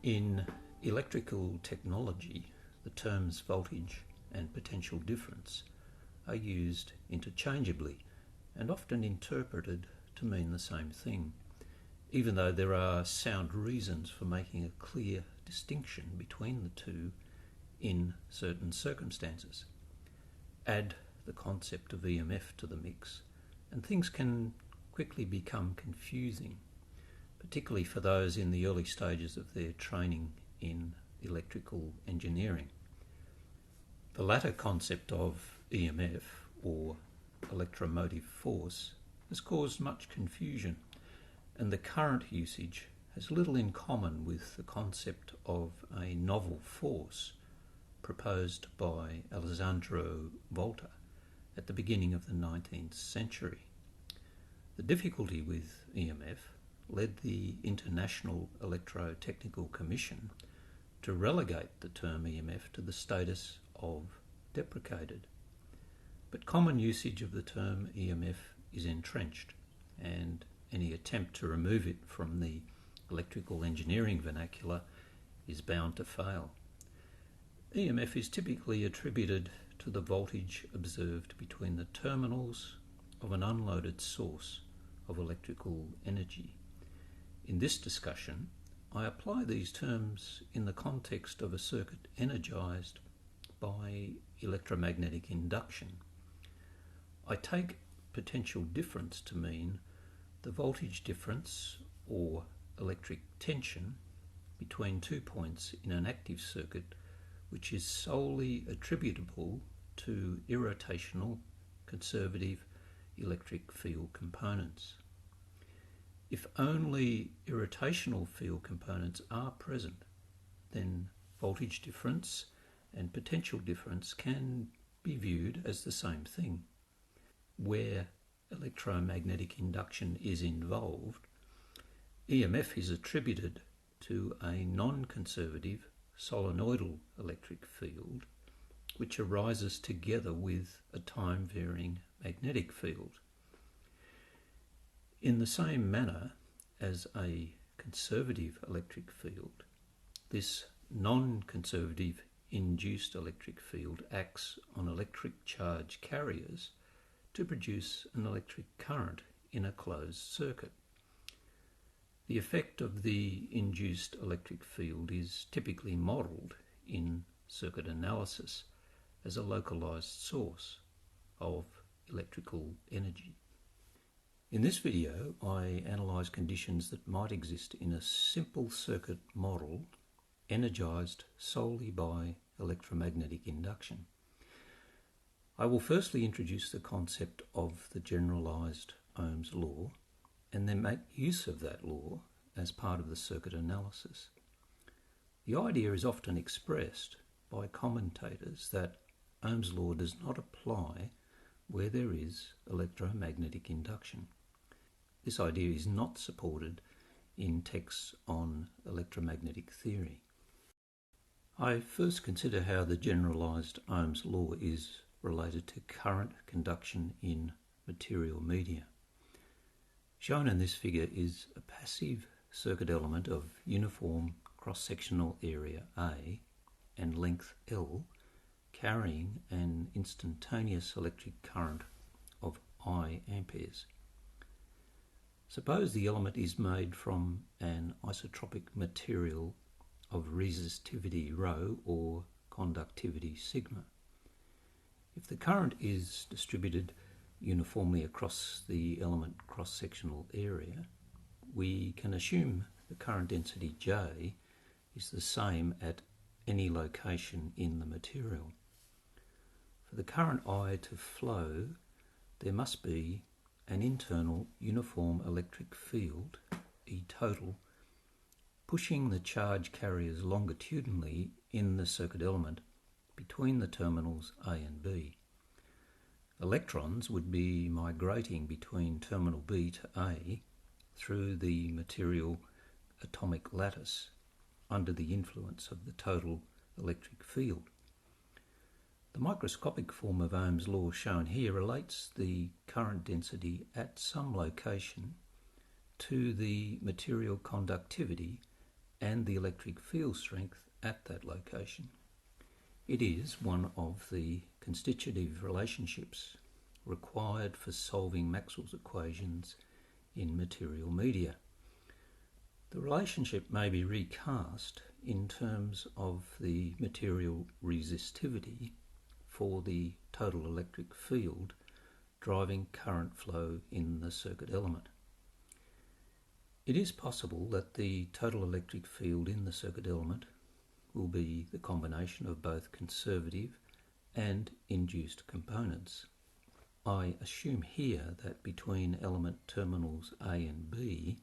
In electrical technology, the terms voltage and potential difference are used interchangeably and often interpreted to mean the same thing, even though there are sound reasons for making a clear distinction between the two in certain circumstances. Add the concept of EMF to the mix, and things can quickly become confusing, particularly for those in the early stages of their training in electrical engineering. The latter concept of EMF, or electromotive force, has caused much confusion, and the current usage has little in common with the concept of a novel force proposed by Alessandro Volta at the beginning of the 19th century. The difficulty with EMF led the International Electrotechnical Commission to relegate the term EMF to the status of deprecated. But common usage of the term EMF is entrenched, and any attempt to remove it from the electrical engineering vernacular is bound to fail. EMF is typically attributed to the voltage observed between the terminals of an unloaded source of electrical energy. In this discussion, I apply these terms in the context of a circuit energized by electromagnetic induction. I take potential difference to mean the voltage difference or electric tension between 2 points in an active circuit which is solely attributable to irrotational conservative electric field components. If only irrotational field components are present, then voltage difference and potential difference can be viewed as the same thing. Where electromagnetic induction is involved, EMF is attributed to a non-conservative solenoidal electric field which arises together with a time-varying magnetic field. In the same manner as a conservative electric field, this non-conservative induced electric field acts on electric charge carriers to produce an electric current in a closed circuit. The effect of the induced electric field is typically modelled in circuit analysis as a localized source of electrical energy. In this video, I analyse conditions that might exist in a simple circuit model energized solely by electromagnetic induction. I will firstly introduce the concept of the generalised Ohms law and then make use of that law as part of the circuit analysis. The idea is often expressed by commentators that Ohms law does not apply where there is electromagnetic induction. This idea is not supported in texts on electromagnetic theory. I first consider how the generalised Ohms law is related to current conduction in material media. Shown in this figure is a passive circuit element of uniform cross-sectional area A and length L carrying an instantaneous electric current of I amperes. Suppose the element is made from an isotropic material of resistivity ρ or conductivity sigma. If the current is distributed uniformly across the element cross-sectional area, we can assume the current density J is the same at any location in the material. For the current I to flow, there must be an internal uniform electric field, E total, pushing the charge carriers longitudinally in the circuit element between the terminals A and B. Electrons would be migrating between terminal B to A through the material atomic lattice under the influence of the total electric field. The microscopic form of Ohm's law shown here relates the current density at some location to the material conductivity and the electric field strength at that location. It is one of the constitutive relationships required for solving Maxwell's equations in material media. The relationship may be recast in terms of the material resistivity for the total electric field driving current flow in the circuit element. It is possible that the total electric field in the circuit element will be the combination of both conservative and induced components. I assume here that between element terminals A and B,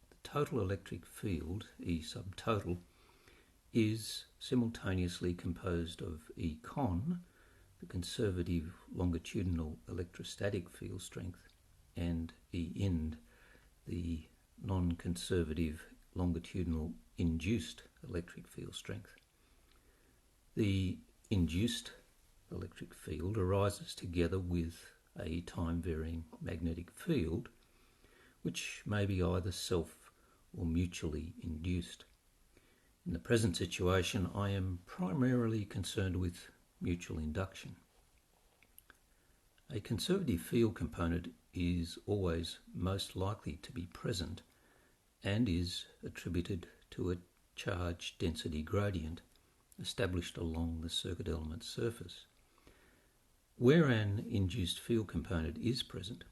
the total electric field, E sub total, is simultaneously composed of E con, the conservative longitudinal electrostatic field strength, and E ind, the non-conservative longitudinal induced electric field strength. The induced electric field arises together with a time-varying magnetic field, which may be either self or mutually induced. In the present situation, I am primarily concerned with mutual induction. A conservative field component is always most likely to be present and is attributed to a charge density gradient established along the circuit element surface. Where an induced field component is present,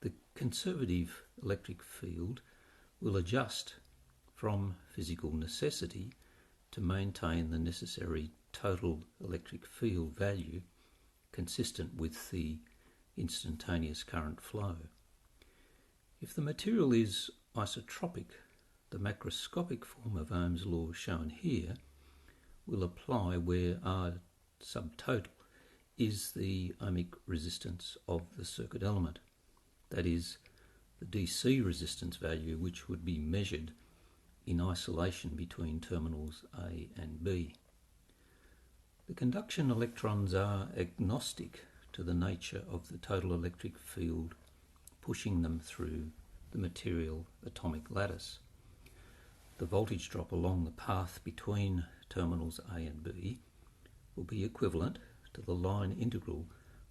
the conservative electric field will adjust from physical necessity to maintain the necessary total electric field value consistent with the instantaneous current flow. If the material is isotropic, the macroscopic form of Ohms Law shown here will apply where R subtotal is the ohmic resistance of the circuit element, that is, the DC resistance value which would be measured in isolation between terminals A and B. The conduction electrons are agnostic to the nature of the total electric field pushing them through the material atomic lattice. The voltage drop along the path between terminals A and B will be equivalent to the line integral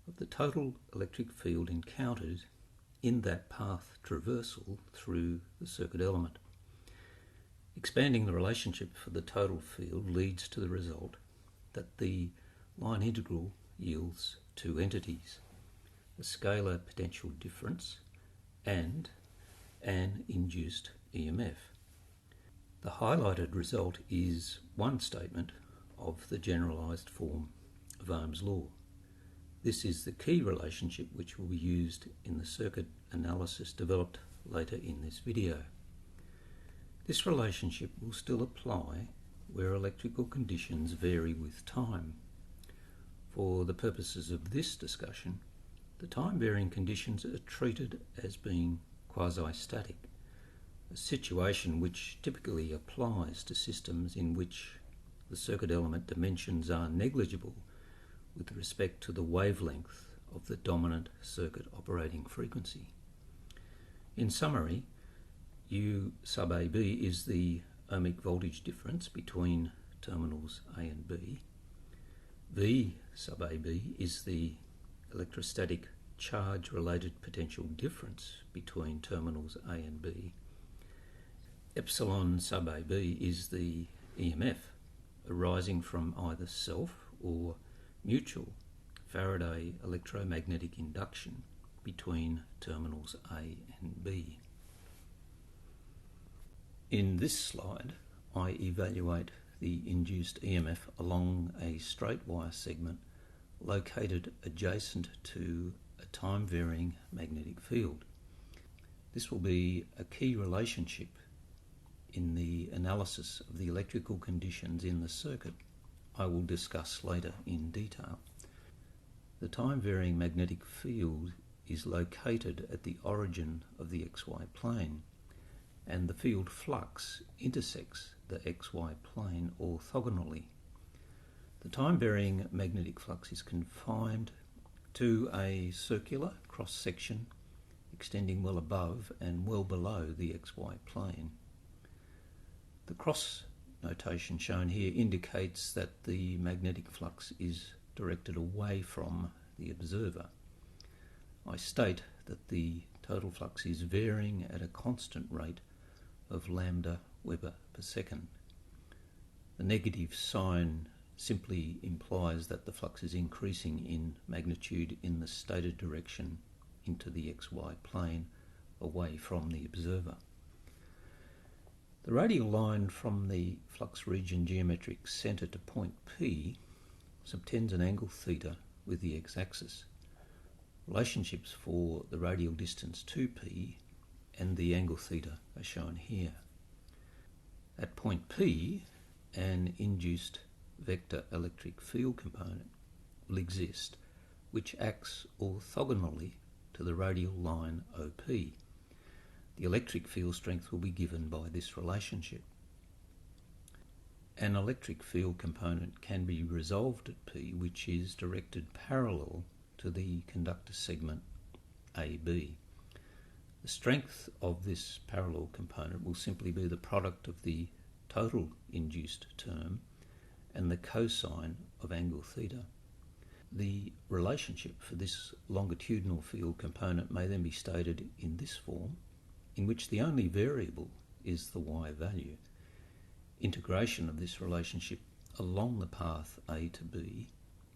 of the total electric field encountered in that path traversal through the circuit element. Expanding the relationship for the total field leads to the result that the line integral yields two entities, a scalar potential difference and an induced EMF. The highlighted result is one statement of the generalised form of Ohm's law. This is the key relationship which will be used in the circuit analysis developed later in this video. This relationship will still apply where electrical conditions vary with time. For the purposes of this discussion, the time-varying conditions are treated as being quasi-static, a situation which typically applies to systems in which the circuit element dimensions are negligible with respect to the wavelength of the dominant circuit operating frequency. In summary, U sub AB is the ohmic voltage difference between terminals A and B. V sub AB is the electrostatic charge-related potential difference between terminals A and B. Epsilon sub AB is the EMF arising from either self or mutual Faraday electromagnetic induction between terminals A and B. In this slide, I evaluate the induced EMF along a straight wire segment located adjacent to a time-varying magnetic field. This will be a key relationship in the analysis of the electrical conditions in the circuit I will discuss later in detail. The time-varying magnetic field is located at the origin of the XY plane, and the field flux intersects the XY plane orthogonally. The time-varying magnetic flux is confined to a circular cross-section extending well above and well below the XY plane. The cross notation shown here indicates that the magnetic flux is directed away from the observer. I state that the total flux is varying at a constant rate of lambda Weber per second. The negative sign simply implies that the flux is increasing in magnitude in the stated direction into the xy plane away from the observer. The radial line from the flux region geometric centre to point P subtends an angle theta with the x-axis. Relationships for the radial distance to P and the angle theta are shown here. At point P, an induced vector electric field component will exist which acts orthogonally to the radial line OP. The electric field strength will be given by this relationship. An electric field component can be resolved at P which is directed parallel to the conductor segment AB. The strength of this parallel component will simply be the product of the total induced term and the cosine of angle theta. The relationship for this longitudinal field component may then be stated in this form, in which the only variable is the y value. Integration of this relationship along the path A to B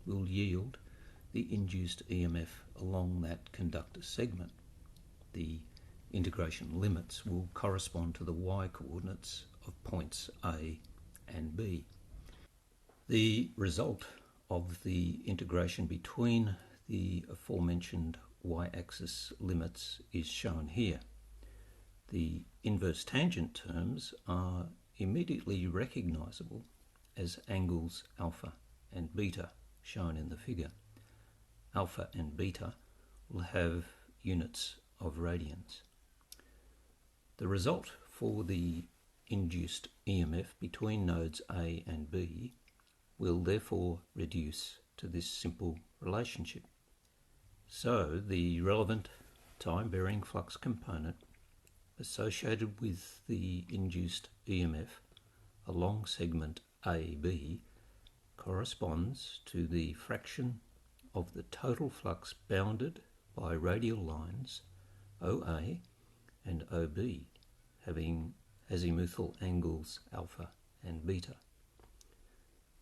will yield the induced EMF along that conductor segment. The integration limits will correspond to the y coordinates of points A and B. The result of the integration between the aforementioned y-axis limits is shown here. The inverse tangent terms are immediately recognisable as angles alpha and beta shown in the figure. Alpha and beta will have units of radians. The result for the induced EMF between nodes A and B will therefore reduce to this simple relationship. So the relevant time-varying flux component associated with the induced EMF along segment AB corresponds to the fraction of the total flux bounded by radial lines OA and OB having azimuthal angles alpha and beta.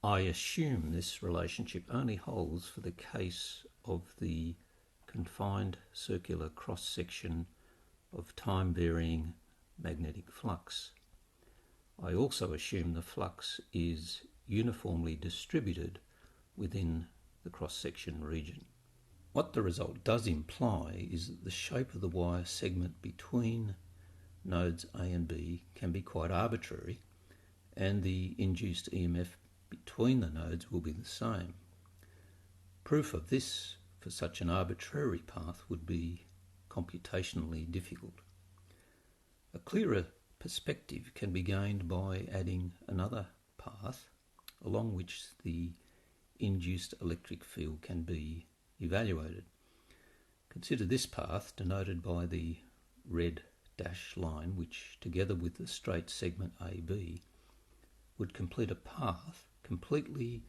I assume this relationship only holds for the case of the confined circular cross-section of time-varying magnetic flux. I also assume the flux is uniformly distributed within the cross-section region. What the result does imply is that the shape of the wire segment between nodes A and B can be quite arbitrary, and the induced EMF between the nodes will be the same. Proof of this for such an arbitrary path would be computationally difficult. A clearer perspective can be gained by adding another path along which the induced electric field can be evaluated. Consider this path denoted by the red dashed line, which together with the straight segment AB would complete a path completely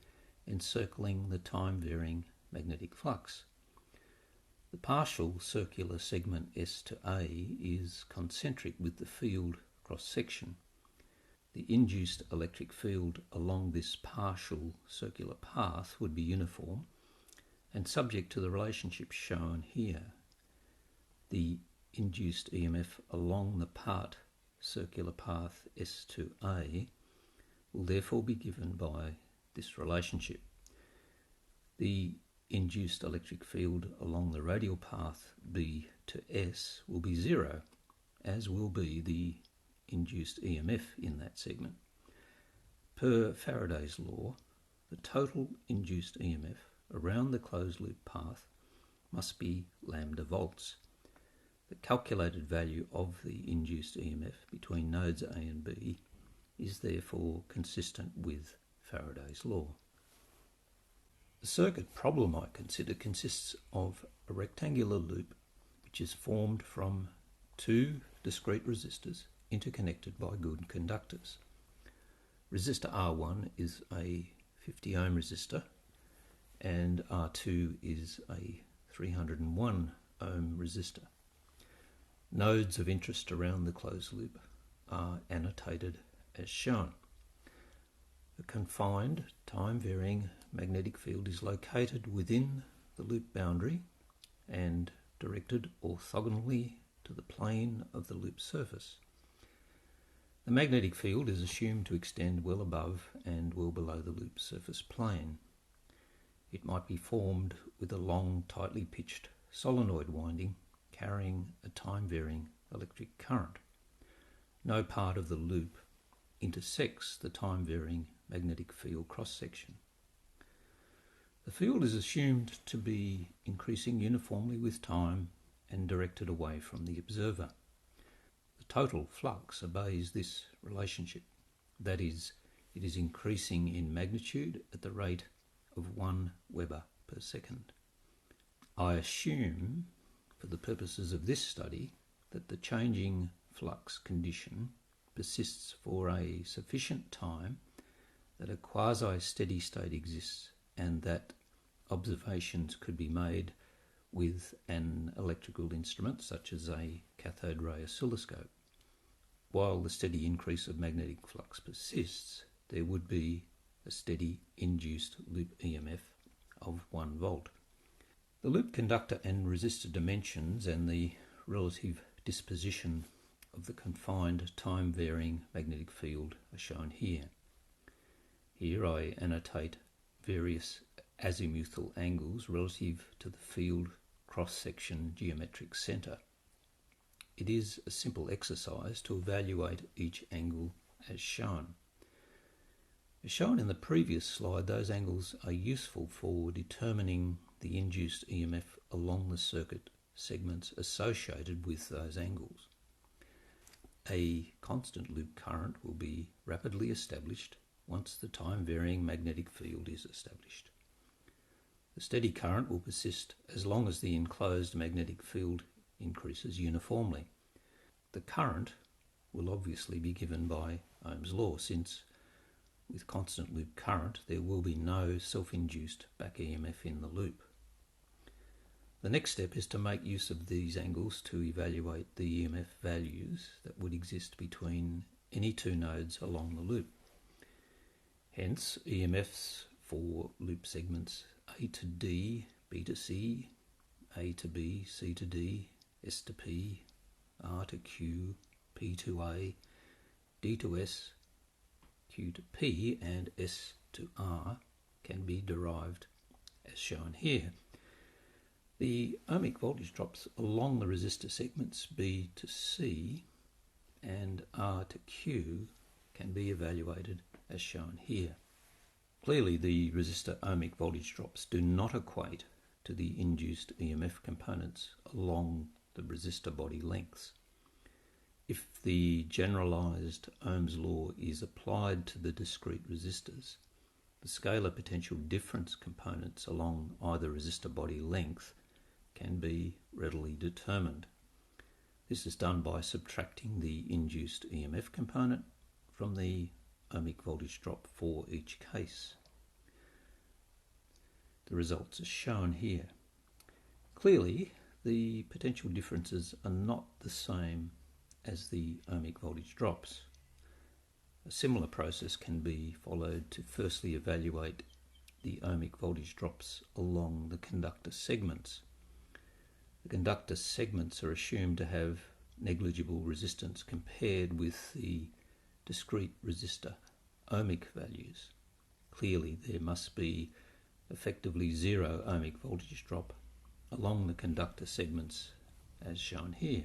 encircling the time-varying magnetic flux. The partial circular segment S to A is concentric with the field cross-section. The induced electric field along this partial circular path would be uniform and subject to the relationship shown here. The induced EMF along the part circular path S to A will therefore be given by this relationship. The induced electric field along the radial path B to S will be zero, as will be the induced EMF in that segment. Per Faraday's law, the total induced EMF around the closed loop path must be lambda volts. The calculated value of the induced EMF between nodes A and B is therefore consistent with Faraday's law. The circuit problem I consider consists of a rectangular loop which is formed from two discrete resistors interconnected by good conductors. Resistor R1 is a 50 ohm resistor and R2 is a 301 ohm resistor. Nodes of interest around the closed loop are annotated as shown. A confined, time-varying magnetic field is located within the loop boundary and directed orthogonally to the plane of the loop surface. The magnetic field is assumed to extend well above and well below the loop surface plane. It might be formed with a long, tightly pitched solenoid winding carrying a time-varying electric current. No part of the loop intersects the time-varying magnetic field cross-section. The field is assumed to be increasing uniformly with time and directed away from the observer. The total flux obeys this relationship. That is, it is increasing in magnitude at the rate of 1 Weber per second. I assume, for the purposes of this study, that the changing flux condition persists for a sufficient time that a quasi-steady state exists and that observations could be made with an electrical instrument such as a cathode ray oscilloscope. While the steady increase of magnetic flux persists, there would be a steady induced loop EMF of 1 volt. The loop conductor and resistor dimensions and the relative disposition of the confined time-varying magnetic field are shown here. Here I annotate various azimuthal angles relative to the field cross-section geometric centre. It is a simple exercise to evaluate each angle as shown. As shown in the previous slide, those angles are useful for determining the induced EMF along the circuit segments associated with those angles. A constant loop current will be rapidly established once the time-varying magnetic field is established. The steady current will persist as long as the enclosed magnetic field increases uniformly. The current will obviously be given by Ohm's law, since with constant loop current there will be no self-induced back EMF in the loop. The next step is to make use of these angles to evaluate the EMF values that would exist between any two nodes along the loop. Hence, EMFs for loop segments A to D, B to C, A to B, C to D, S to P, R to Q, P to A, D to S, Q to P, and S to R can be derived as shown here. The ohmic voltage drops along the resistor segments B to C and R to Q can be evaluated as shown here. Clearly, the resistor ohmic voltage drops do not equate to the induced EMF components along the resistor body lengths. If the generalised Ohm's law is applied to the discrete resistors, the scalar potential difference components along either resistor body length can be readily determined. This is done by subtracting the induced EMF component from the ohmic voltage drop for each case. The results are shown here. Clearly, the potential differences are not the same as the ohmic voltage drops. A similar process can be followed to firstly evaluate the ohmic voltage drops along the conductor segments. The conductor segments are assumed to have negligible resistance compared with the discrete resistor ohmic values. Clearly, there must be effectively zero ohmic voltage drop along the conductor segments as shown here.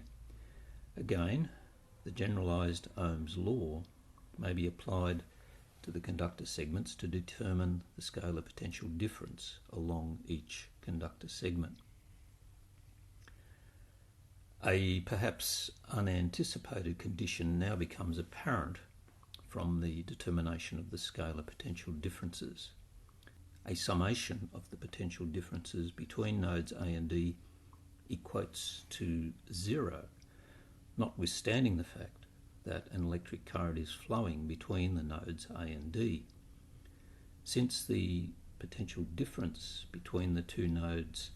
Again, the generalised Ohm's law may be applied to the conductor segments to determine the scalar potential difference along each conductor segment. A perhaps unanticipated condition now becomes apparent from the determination of the scalar potential differences. A summation of the potential differences between nodes A and D equates to 0, notwithstanding the fact that an electric current is flowing between the nodes A and D. Since the potential difference between the two nodes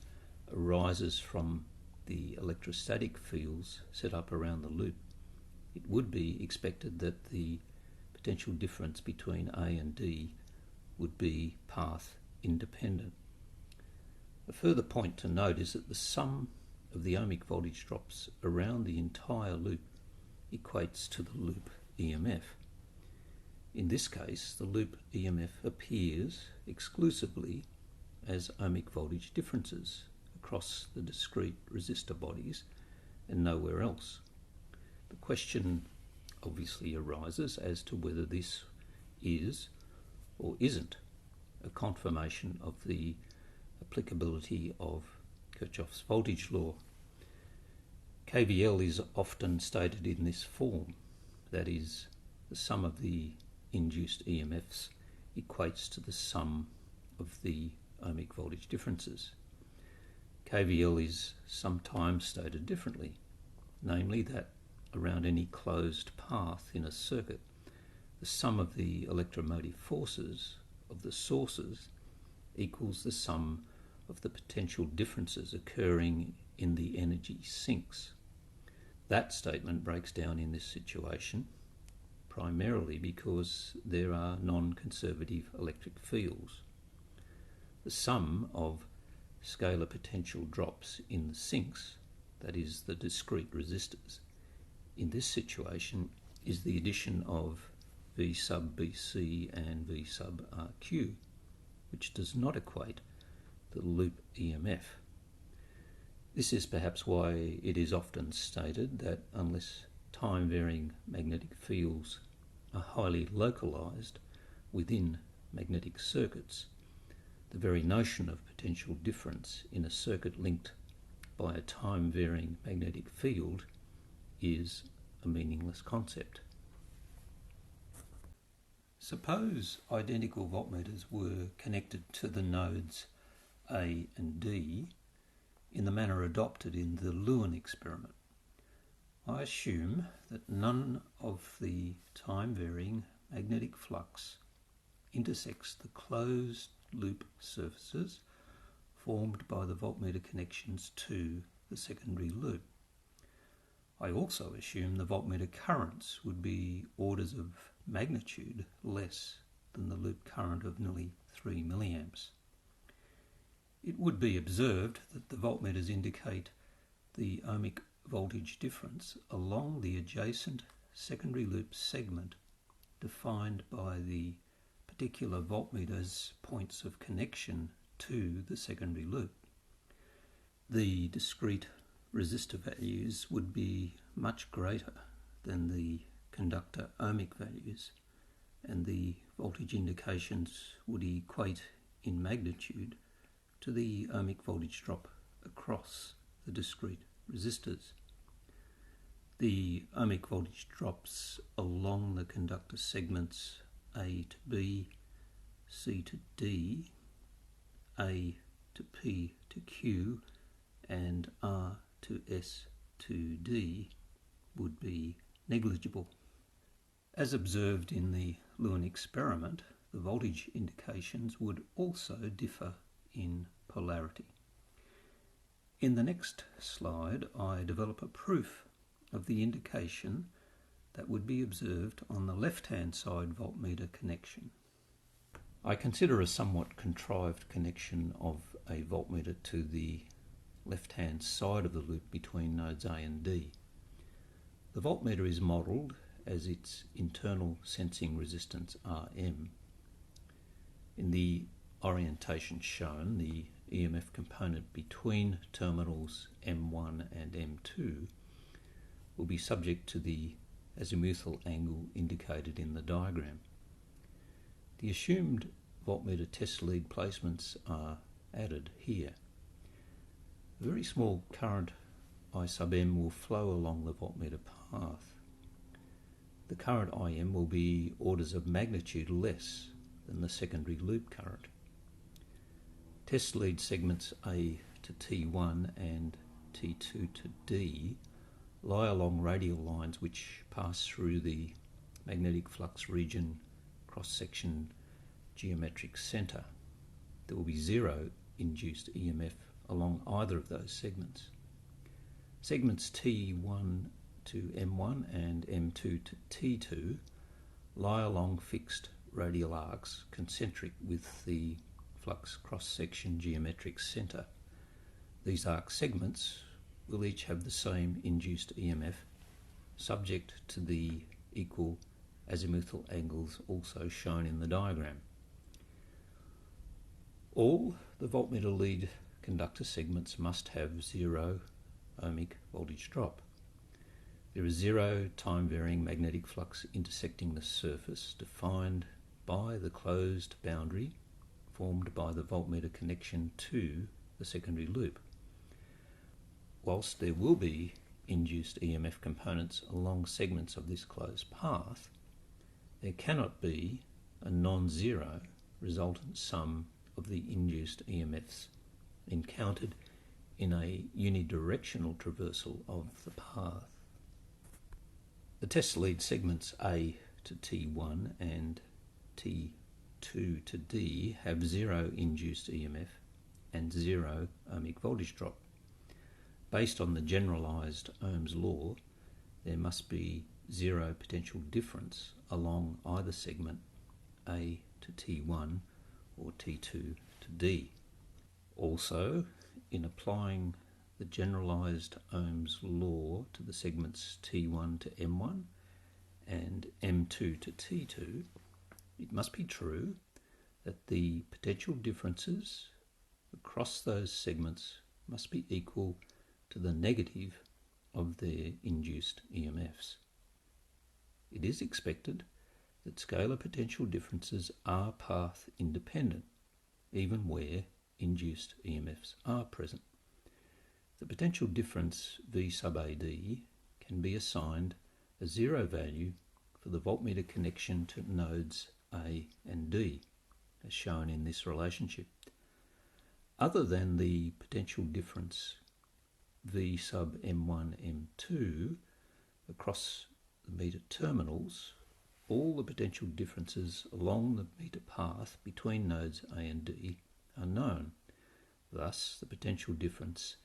arises from the electrostatic fields set up around the loop, it would be expected that the potential difference between A and D would be path independent. A further point to note is that the sum of the ohmic voltage drops around the entire loop equates to the loop EMF. In this case, the loop EMF appears exclusively as ohmic voltage differences across the discrete resistor bodies and nowhere else. The question obviously arises as to whether this is or isn't a confirmation of the applicability of Kirchhoff's voltage law. KVL is often stated in this form, that is, the sum of the induced EMFs equates to the sum of the ohmic voltage differences. KVL is sometimes stated differently, namely that around any closed path in a circuit, the sum of the electromotive forces of the sources equals the sum of the potential differences occurring in the energy sinks. That statement breaks down in this situation, primarily because there are non-conservative electric fields. The sum of scalar potential drops in the sinks, that is the discrete resistors, in this situation is the addition of V sub BC and V sub RQ, which does not equate the loop EMF. This is perhaps why it is often stated that unless time-varying magnetic fields are highly localized within magnetic circuits, the very notion of potential difference in a circuit linked by a time-varying magnetic field is a meaningless concept. Suppose identical voltmeters were connected to the nodes A and D in the manner adopted in the Lewin experiment. I assume that none of the time-varying magnetic flux intersects the closed loop surfaces formed by the voltmeter connections to the secondary loop. I also assume the voltmeter currents would be orders of magnitude less than the loop current of nearly 3 milliamps. It would be observed that the voltmeters indicate the ohmic voltage difference along the adjacent secondary loop segment defined by the particular voltmeter's points of connection to the secondary loop. The discrete resistor values would be much greater than the conductor ohmic values, and the voltage indications would equate in magnitude to the ohmic voltage drop across the discrete resistors. The ohmic voltage drops along the conductor segments A to B, C to D, A to P to Q, and R to S to D would be negligible. As observed in the Lewin experiment, the voltage indications would also differ in polarity. In the next slide, I develop a proof of the indication that would be observed on the left-hand side voltmeter connection. I consider a somewhat contrived connection of a voltmeter to the left-hand side of the loop between nodes A and D. The voltmeter is modelled as its internal sensing resistance Rm. In the orientation shown, the EMF component between terminals M1 and M2 will be subject to the azimuthal angle indicated in the diagram. The assumed voltmeter test lead placements are added here. A very small current I sub m will flow along the voltmeter path. The current Im will be orders of magnitude less than the secondary loop current. Test lead segments A to T1 and T2 to D lie along radial lines which pass through the magnetic flux region cross-section geometric centre. There will be zero induced EMF along either of those segments. Segments T1 to M1 and M2 to T2 lie along fixed radial arcs concentric with the flux cross-section geometric centre. These arc segments will each have the same induced EMF, subject to the equal azimuthal angles also shown in the diagram. All the voltmeter lead conductor segments must have zero ohmic voltage drop. There is zero time-varying magnetic flux intersecting the surface defined by the closed boundary formed by the voltmeter connection to the secondary loop. Whilst there will be induced EMF components along segments of this closed path, there cannot be a non-zero resultant sum of the induced EMFs encountered in a unidirectional traversal of the path. The test lead segments A to T1 and T2 to D have zero induced EMF and zero ohmic voltage drop. Based on the generalised Ohms Law, there must be zero potential difference along either segment A to T1 or T2 to D. Also, in applying the generalised Ohms Law to the segments T1 to M1 and M2 to T2, it must be true that the potential differences across those segments must be equal to the negative of their induced EMFs. It is expected that scalar potential differences are path independent, even where induced EMFs are present. The potential difference V sub AD can be assigned a zero value for the voltmeter connection to nodes A and D, as shown in this relationship. Other than the potential difference V sub M1, M2 across the meter terminals, all the potential differences along the meter path between nodes A and D are known. Thus, the potential difference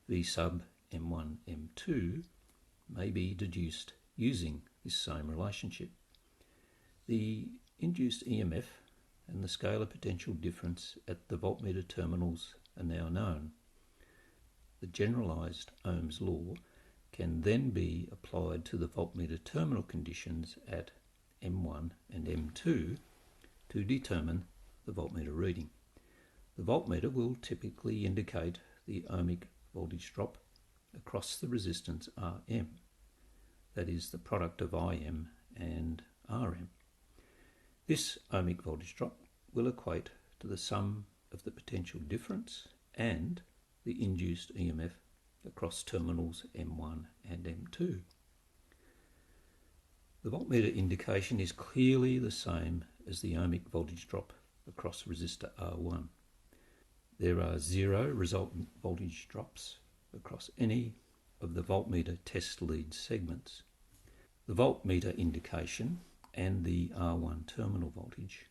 V sub M1, M2 may be deduced using this same relationship. The induced EMF and the scalar potential difference at the voltmeter terminals are now known. The generalised Ohms Law can then be applied to the voltmeter terminal conditions at M1 and M2 to determine the voltmeter reading. The voltmeter will typically indicate the ohmic voltage drop across the resistance Rm, that is the product of Im and Rm. This ohmic voltage drop will equate to the sum of the potential difference and the induced EMF across terminals M1 and M2. The voltmeter indication is clearly the same as the ohmic voltage drop across resistor R1. There are zero resultant voltage drops across any of the voltmeter test lead segments. The voltmeter indication and the R1 terminal voltage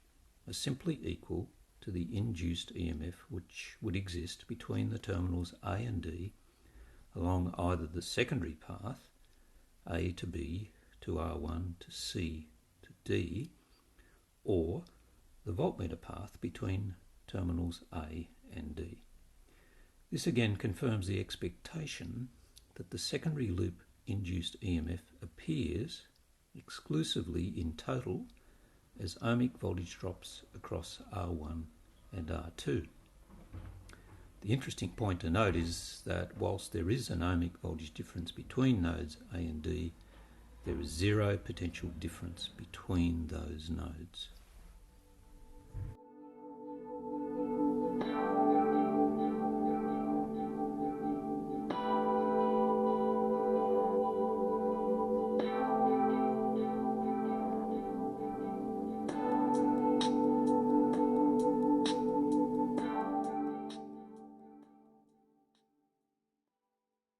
are simply equal to the induced EMF which would exist between the terminals A and D along either the secondary path, A to B to R1 to C to D, or the voltmeter path between terminals A and D. This again confirms the expectation that the secondary loop induced EMF appears exclusively in total as ohmic voltage drops across R1 and R2. The interesting point to note is that whilst there is an ohmic voltage difference between nodes A and D, there is zero potential difference between those nodes.